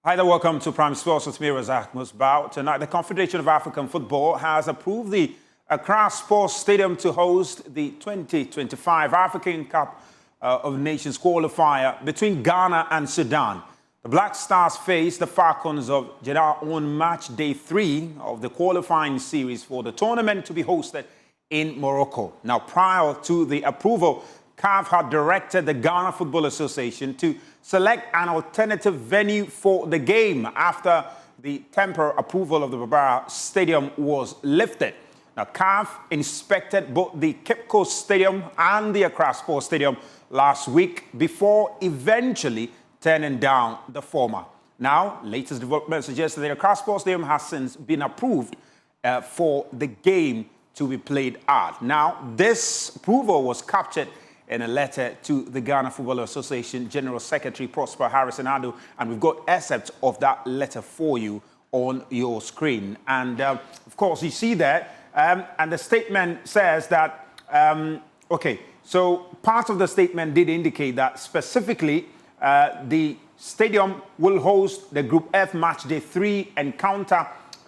Hi there, welcome to Prime Sports with me, Razak Musbao. Tonight, the Confederation of African Football has approved the Accra Sports Stadium to host the 2025 African Cup of Nations qualifier between Ghana and Sudan. The Black Stars face the Falcons of Jeddah on match day 3 of the qualifying series for the tournament to be hosted in Morocco. Now, prior to the approval, CAF had directed the Ghana Football Association to select an alternative venue for the game after the temporary approval of the Barbara Stadium was lifted. Now, CAF inspected both the Cape Coast Stadium and the Accra Sports Stadium last week before eventually turning down the former. Now, latest development suggests that the Accra Sports Stadium has since been approved for the game to be played at. Now, this approval was captured in a letter to the Ghana Football Association General Secretary Prosper Harrison-Ado, and we've got excerpts of that letter for you on your screen. And of course, you see that, and the statement says that, okay, so part of the statement did indicate that specifically the stadium will host the Group F Match Day 3 encounter.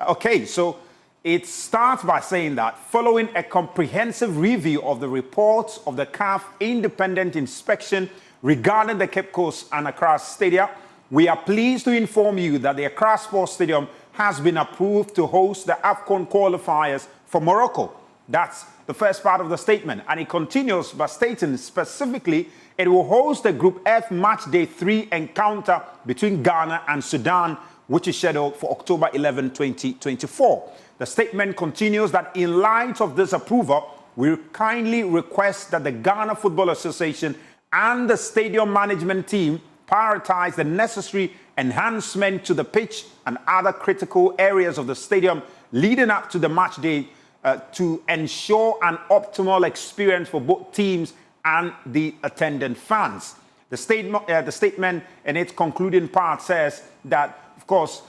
Okay, so it starts by saying that following a comprehensive review of the reports of the CAF independent inspection regarding the Cape Coast and Accra Stadia, we are pleased to inform you that the Accra Sports Stadium has been approved to host the AFCON Qualifiers for Morocco. That's the first part of the statement. And it continues by stating specifically it will host the Group F Match Day 3 encounter between Ghana and Sudan, which is scheduled for October 11, 2024. The statement continues that in light of this approval, we kindly request that the Ghana Football Association and the stadium management team prioritize the necessary enhancement to the pitch and other critical areas of the stadium leading up to the match day to ensure an optimal experience for both teams and the attendant fans. The statement in its concluding part says that, of course,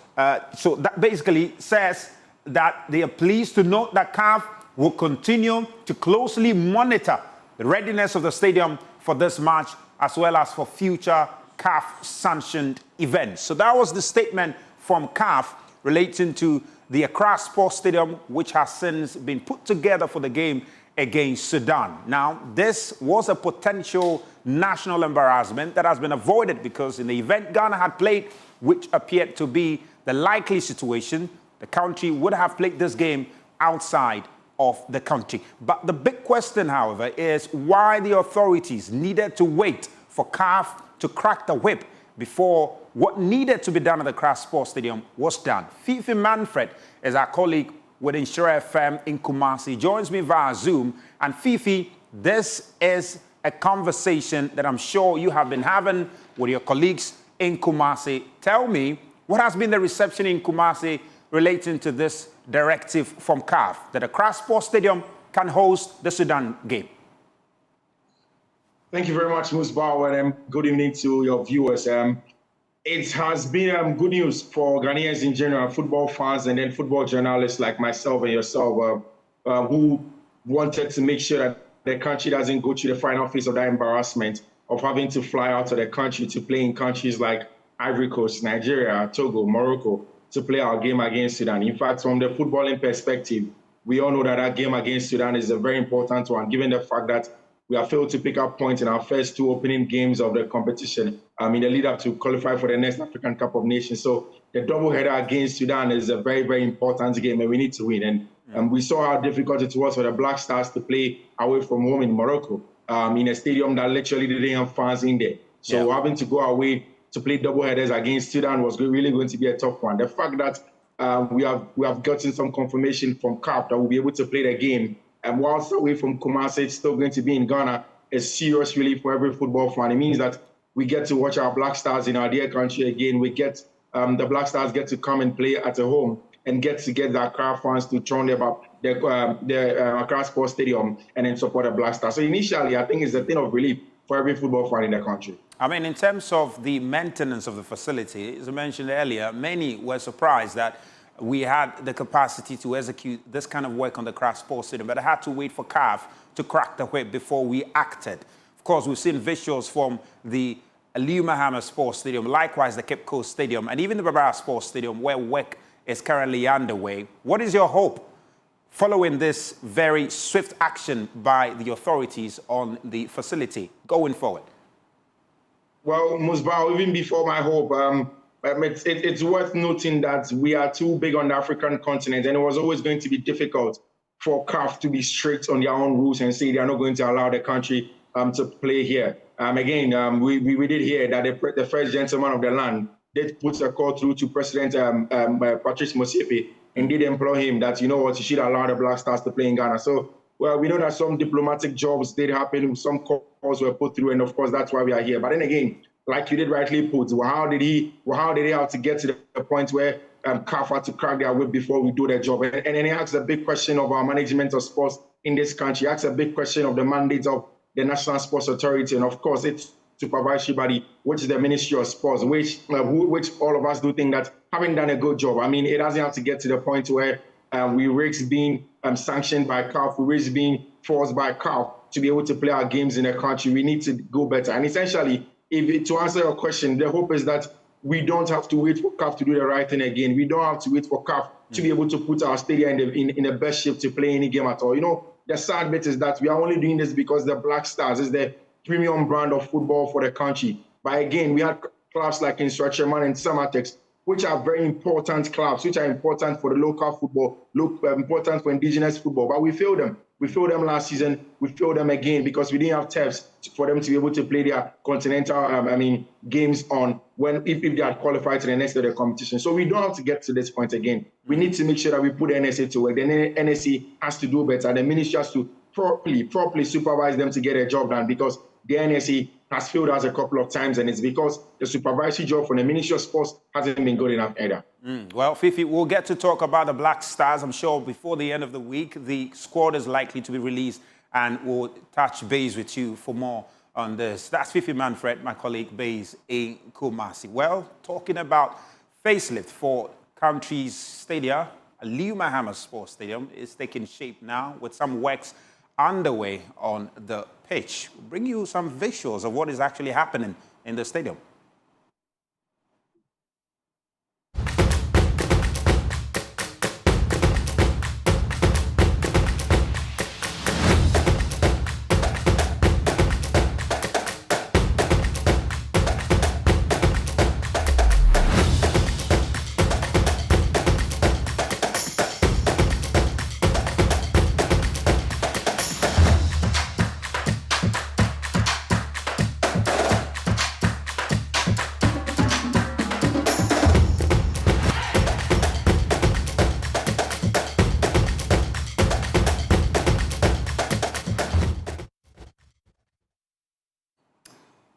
so that basically says that they are pleased to note that CAF will continue to closely monitor the readiness of the stadium for this match as well as for future CAF-sanctioned events. So that was the statement from CAF relating to the Accra Sports Stadium, which has since been put together for the game against Sudan. Now, this was a potential national embarrassment that has been avoided because in the event Ghana had played, which appeared to be the likely situation, the country would have played this game outside of the country. But the big question, however, is why the authorities needed to wait for CAF to crack the whip before what needed to be done at the Accra Sports Stadium was done. Fifi Manfred is our colleague with Insure FM in Kumasi, joins me via Zoom. And Fifi, this is a conversation that I'm sure you have been having with your colleagues in Kumasi. Tell me, what has been the reception in Kumasi relating to this directive from CAF that the Accra Sports Stadium can host the Sudan game? Thank you very much, Musbao, and good evening to your viewers. It has been good news for Ghanaians in general, football fans, and then football journalists like myself and yourself who wanted to make sure that the country doesn't go through the final phase of that embarrassment of having to fly out of the country to play in countries like Ivory Coast, Nigeria, Togo, Morocco, to play our game against Sudan. In fact, from the footballing perspective, we all know that that game against Sudan is a very important one, given the fact that we have failed to pick up points in our first 2 opening games of the competition in the lead up to qualify for the next African Cup of Nations. So the doubleheader against Sudan is a very, very important game and we need to win. And we saw how difficult it was for the Black Stars to play away from home in Morocco in a stadium that literally didn't have fans in there. So having to go away to play doubleheaders against Sudan was really going to be a tough one. The fact that we have gotten some confirmation from CAF that we'll be able to play the game, and whilst away from Kumasi, it's still going to be in Ghana, is serious relief for every football fan. It means that we get to watch our Black Stars in our dear country again. We get the Black Stars get to come and play at a home and get the Accra fans to join the Accra Sports Stadium and then support the Black Stars. So initially, I think it's a thing of relief for every football fan in the country. I mean, in terms of the maintenance of the facility, as I mentioned earlier, many were surprised that we had the capacity to execute this kind of work on the Accra Sports Stadium, but I had to wait for CAF to crack the whip before we acted. Of course, we've seen visuals from the Aliu Mahama Sports Stadium, likewise the Cape Coast Stadium, and even the Barbara Sports Stadium, where work is currently underway. What is your hope following this very swift action by the authorities on the facility going forward? Well, Musbao, even before my hope, it's worth noting that we are too big on the African continent, and it was always going to be difficult for CAF to be strict on their own rules and say they are not going to allow the country to play here. Again, we did hear that the first gentleman of the land did put a call through to President Patrice Motsepe and did employ him that, you know what, you should allow the Black Stars to play in Ghana. So, well, we know that some diplomatic jobs did happen, some calls were put through, and of course, that's why we are here. But then again, like you did rightly put, how did he have to get to the point where CAF had to crack their whip before we do their job? And then he asks a big question of our management of sports in this country. He asks a big question of the mandate of the National Sports Authority, and of course, it's supervisory body, which is the Ministry of Sports, which all of us do think that having done a good job. I mean, it doesn't have to get to the point where we risk being sanctioned by CAF, we risk being forced by CAF to be able to play our games in the country. We need to go better. And essentially, to answer your question, the hope is that we don't have to wait for CAF to do the right thing again. We don't have to wait for CAF to be able to put our stadium in the best shape to play any game at all. You know, the sad bit is that we are only doing this because the Black Stars is the premium brand of football for the country. But again, we had clubs like Instructionman and Samatex, which are very important clubs, which are important for the local football, important for indigenous football. But we failed them. We failed them last season. We failed them again because we didn't have turfs for them to be able to play their continental games on if they had qualified to the next of the competition. So we don't have to get to this point again. We need to make sure that we put the NSA to work. The NSA has to do better. The ministry has to properly supervise them to get a job done, because the NSA has failed us a couple of times, and it's because the supervisory job from the Ministry of Sports hasn't been good enough either. Well, Fifi, we'll get to talk about the Black Stars, I'm sure, before the end of the week. The squad is likely to be released, and we'll touch base with you for more on this. That's Fifi Manfred, my colleague based in Kumasi. Well, talking about facelift for country's stadium, Aliu Mahama Sports Stadium is taking shape now with some works underway on the pitch. We'll bring you some visuals of what is actually happening in the stadium.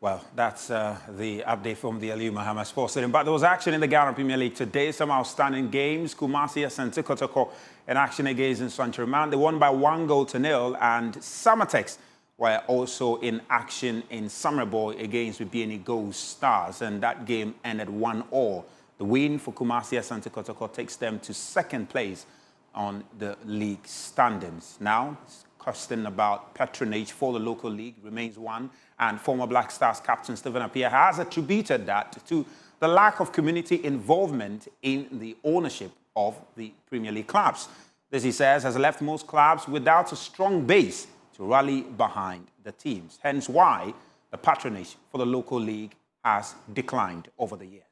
Well, that's the update from the Aliu Mahama Sports Stadium. But there was action in the Ghana Premier League today. Some outstanding games. Kumasi sent Kotoko in action against Nsontreman. They won by 1-0. And Samatex were also in action in Summerboy against Bibiani Gold Stars. And that game ended 1-1. The win for Kumasi Asante Kotoko takes them to second place on the league standings. Now, question about patronage for the local league remains one, and former Black Stars captain Stephen Appiah has attributed that to the lack of community involvement in the ownership of the Premier League clubs. This, he says, has left most clubs without a strong base to rally behind the teams, hence why the patronage for the local league has declined over the years.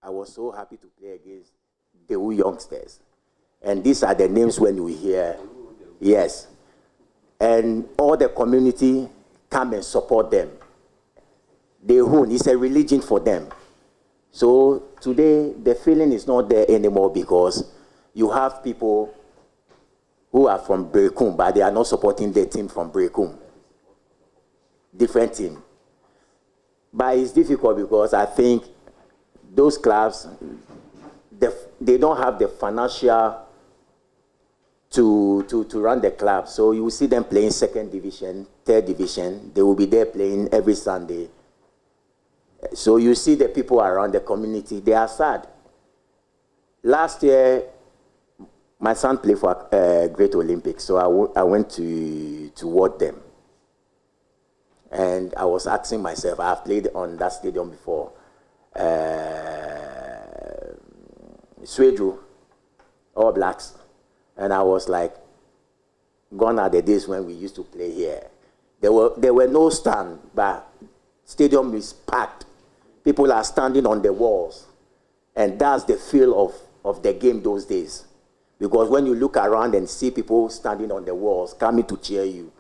I was so happy to play against the youngsters, and these are the names when you hear. Yes, and all the community come and support them. They own, it's a religion for them. So today, the feeling is not there anymore because you have people who are from Brekum, but they are not supporting the team from Brekum. Different team. But it's difficult because I think those clubs, they don't have the financial to run the club. So you will see them playing second division, third division. They will be there playing every Sunday. So you see the people around the community, they are sad. Last year, my son played for Great Olympics, so I went to watch them. And I was asking myself, I've played on that stadium before. Swedru, All Blacks. And I was like, gone are the days when we used to play here. There were no stand, but stadium is packed. People are standing on the walls. And that's the feel of the game those days. Because when you look around and see people standing on the walls, coming to cheer you,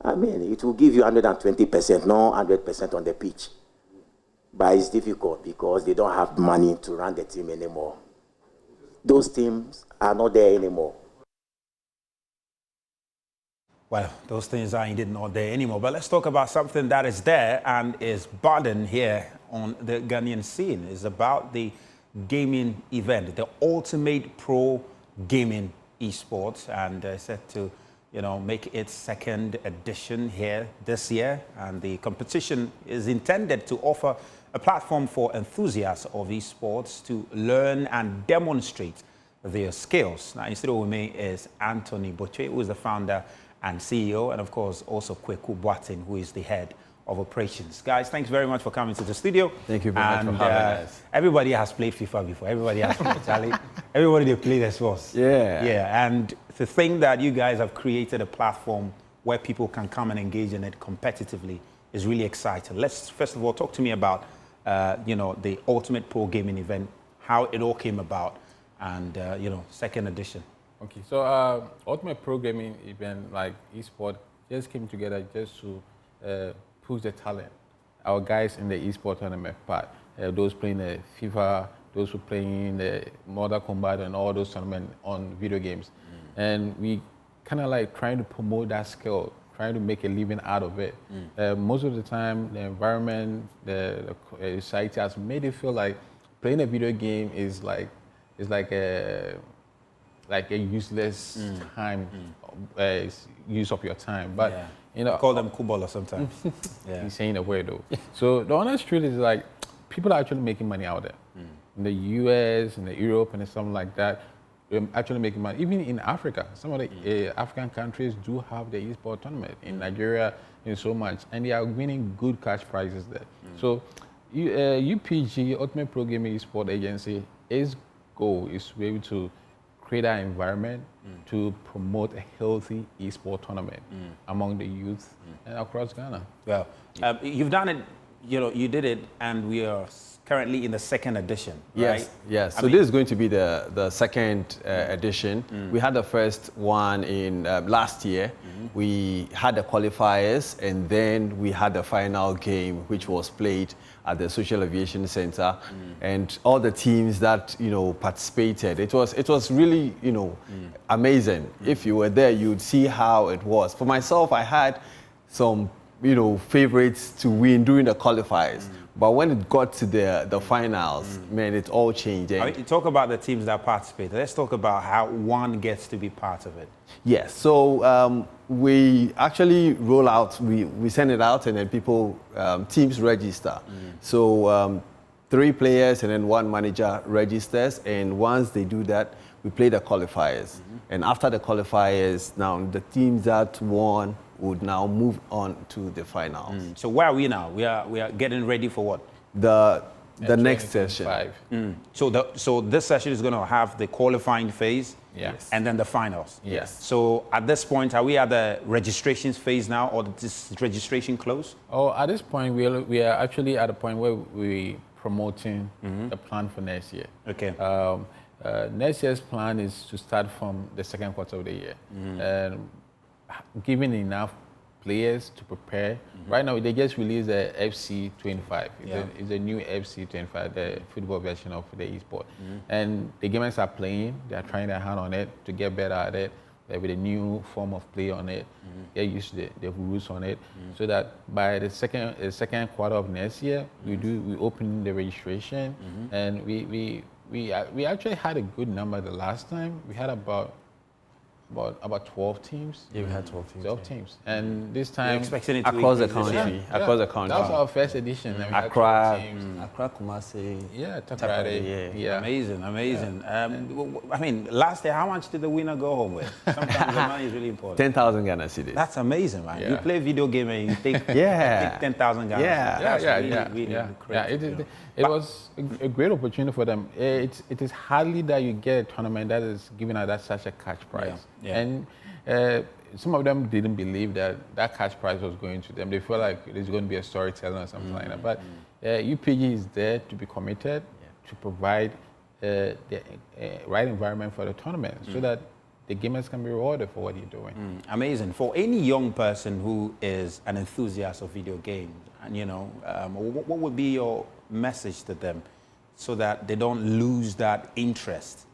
I mean, it will give you 120%, not 100% on the pitch. But it's difficult because they don't have money to run the team anymore. Those teams are not there anymore. Well, those things are indeed not there anymore. But let's talk about something that is there and is budding here on the Ghanaian scene. It's about the gaming event, the Ultimate Pro Gaming Esports, and set to, make its second edition here this year. And the competition is intended to offer a platform for enthusiasts of esports to learn and demonstrate their skills. Now, instead of me is Anthony Boche, who is the founder and CEO, and of course also Kweku Boateng, who is the head of operations. Guys, thanks very much for coming to the studio. Thank you very much for having us. Everybody has played FIFA before. Everybody has played Charlie. Everybody they played Esports. Yeah. Yeah, and the thing that you guys have created a platform where people can come and engage in it competitively is really exciting. Let's first of all talk to me about the Ultimate Pro Gaming event, how it all came about, and second edition. Okay, so Ultimate Pro Gaming event like eSport just came together just to push the talent. Our guys in the eSport tournament part, those playing the FIFA, those who playing the Mortal Kombat and all those tournaments on video games. And we kind of like trying to promote that skill, trying to make a living out of it. Most of the time, the environment, the society has made it feel like playing a video game is like a useless time, use of your time. But call them kubola sometimes. Yeah, he's saying a word though. So the honest truth is like people are actually making money out there. In the US, in the Europe, and something like that. Actually making money. Even in Africa, some of the African countries do have the eSport tournament. In Nigeria, in so much, and they are winning good cash prizes there. So, UPG Ultimate Pro Gaming Esports Agency, its goal is to be able to create an environment to promote a healthy eSport tournament among the youth and across Ghana. Well, you've done it. You did it, and we are currently in the second edition, right? Yes. So this is going to be the second edition. We had the first one in last year. We had the qualifiers, and then we had the final game, which was played at the Social Aviation Center, and all the teams that participated. It was really amazing. If you were there, you'd see how it was. For myself, I had some favorites to win during the qualifiers. But when it got to the finals, man, it all changed. You talk about the teams that participated. Let's talk about how one gets to be part of it. Yes. So we actually roll out, we send it out, and then people, teams register. So 3 players and then 1 manager registers. And once they do that, we play the qualifiers. And after the qualifiers, now the teams that won would now move on to the finals. So where are we now? We are getting ready for what? The next session. So this session is going to have the qualifying phase, and then the finals. Yes. So at this point, are we at the registrations phase now, or is registration closed? Oh, at this point, we are actually at a point where we're promoting the plan for next year. Okay. Next year's plan is to start from the second quarter of the year. And giving enough players to prepare. Right now, they just released the FC25. It's a new FC25, the football version of the esport. And the gamers are playing. They are trying their hand on it to get better at it. With a new form of play on it, get used to the rules on it, so that by the second quarter of next year, we open the registration, and we actually had a good number the last time. We had about about 12 teams. Yeah, we had 12 teams. 12 teams. And this time, expecting it to across the increase this country. year? Across the country. That was our first edition. And we had Accra, 12 teams. Accra, Kumasi. Yeah, Takoradi, yeah. Amazing, amazing. I mean, last year, how much did the winner go home with? Sometimes the money is really important. 10,000 Ghana cedis. That's amazing, man. Yeah. You play video game and you take, Yeah. take 10,000 Ghana. Yeah. That's Yeah. really crazy, It was a great opportunity for them. It is hardly that you get a tournament that is giving out such a cash prize. Yeah. And some of them didn't believe that cash prize was going to them. They felt like there's going to be a storytelling or something like that. But UPG is there to be committed, to provide the right environment for the tournament so that the gamers can be rewarded for what you're doing. Amazing. For any young person who is an enthusiast of video games, and what would be your message to them so that they don't lose that interest,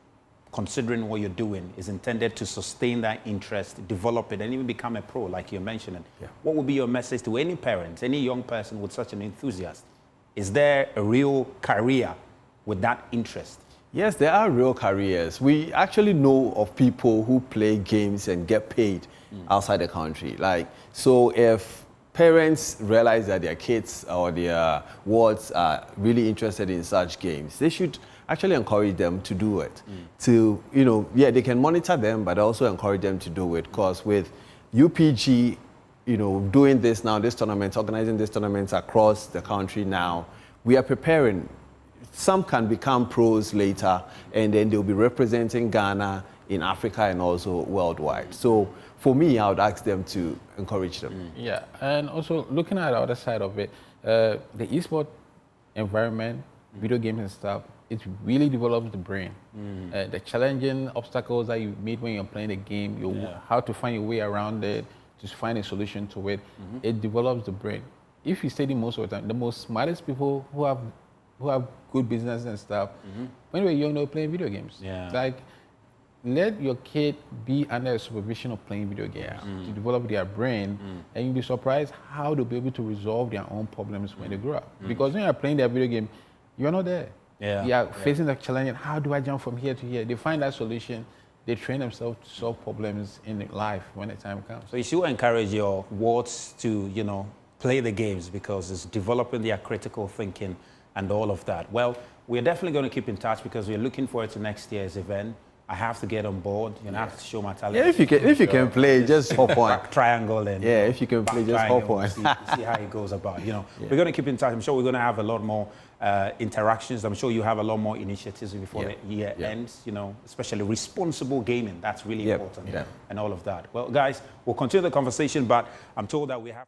considering what you're doing is intended to sustain that interest, develop it, and even become a pro, like you're mentioning? What would be your message to any parent, any young person with such an enthusiast? Is there a real career with that interest? Yes, there are real careers. We actually know of people who play games and get paid outside the country. So if parents realize that their kids or their wards are really interested in such games, they should actually encourage them to do it. They can monitor them, but also encourage them to do it. Because with UPG, doing this now, organizing these tournaments across the country now, we are preparing. Some can become pros later, and then they'll be representing Ghana in Africa and also worldwide. So for me, I would ask them to encourage them. Yeah, and also looking at the other side of it, the esports environment, video games and stuff, it really develops the brain. The challenging obstacles that you meet when you're playing the game, how to find your way around it, to find a solution to it, it develops the brain. If you study most of the time, the most smartest people who have good business and stuff, when they were young, they were playing video games. Let your kid be under the supervision of playing video games to develop their brain, and you'll be surprised how they'll be able to resolve their own problems when they grow up. Because when you're playing their video game, you're not there. You are facing the challenge, how do I jump from here to here? They find that solution. They train themselves to solve problems in life when the time comes. So you should encourage your wards to, play the games because it's developing their critical thinking and all of that. Well, we're definitely going to keep in touch because we're looking forward to next year's event. I have to get on board. I have to show my talent. Yeah, if you can play, just hop on. Back triangle and if you can play, just hop on. See how it goes about. We're going to keep in touch. I'm sure we're going to have a lot more interactions. I'm sure you have a lot more initiatives before the year ends. Especially responsible gaming. That's really important, and all of that. Well, guys, we'll continue the conversation, but I'm told that we have.